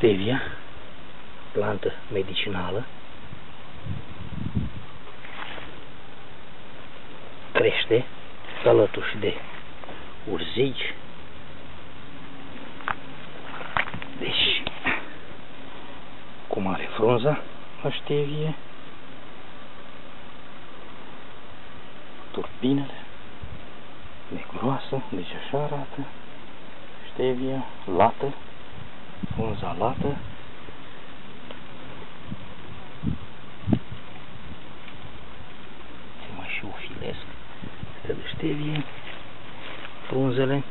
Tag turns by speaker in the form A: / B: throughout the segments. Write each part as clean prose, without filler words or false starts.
A: stevia, plantă medicinală, crește alături de urzici. Deci, cum are frunza la stevie, turbinele, negroasă, deci așa arată stevia, lată, frunza lată. Se mai și ufilesc de stevie, frunzele.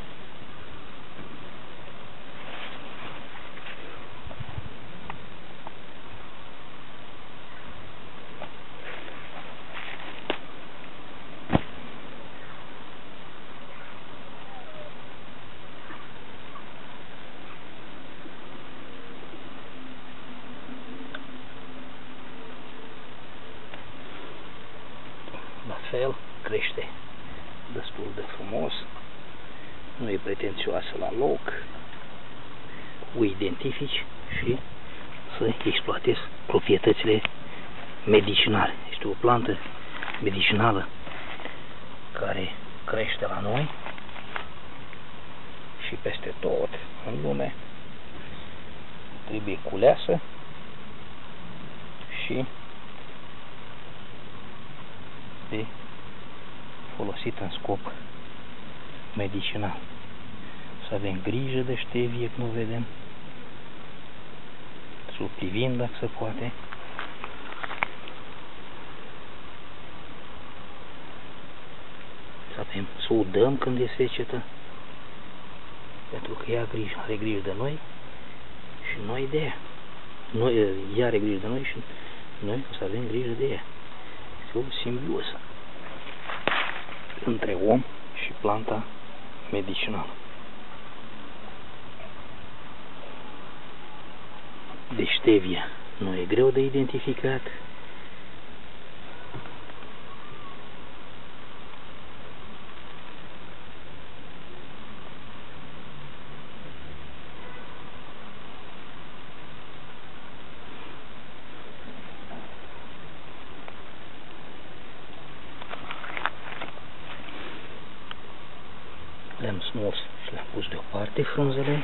A: La fel, crește destul de frumos, nu e pretențioasă la loc, o identifici și să exploatezi proprietățile medicinale. Este o plantă medicinală care crește la noi și peste tot în lume, trebuie culeasă și de folosit în scop medicinal. Să avem grijă de stevie când o vedem, să o privim dacă se poate. Să o dăm când e secetă, pentru că ea are grijă de noi și noi de ea. Ea are grijă de noi și noi o să avem grijă de ea. Este o simbioză între om și planta medicinală. Deci stevia nu e greu de identificat. Le-am smuls și le-am pus deoparte frunzele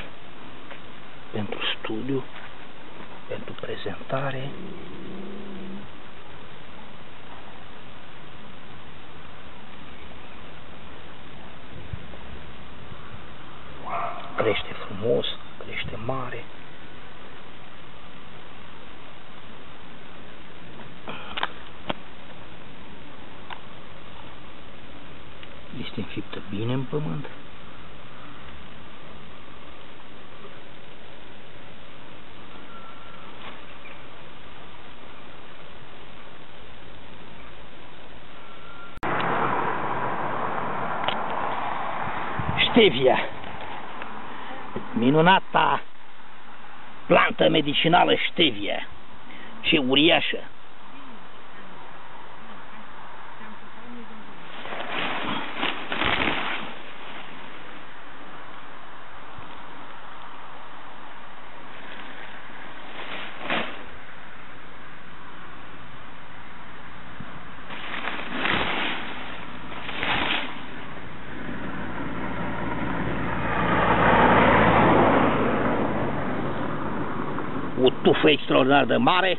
A: pentru studiu, pentru prezentare. Crește frumos, crește mare. Este înfiptă bine în pământ. Stevia, minunata plantă medicinală stevia, ce uriașă. O tufă extraordinar de mare,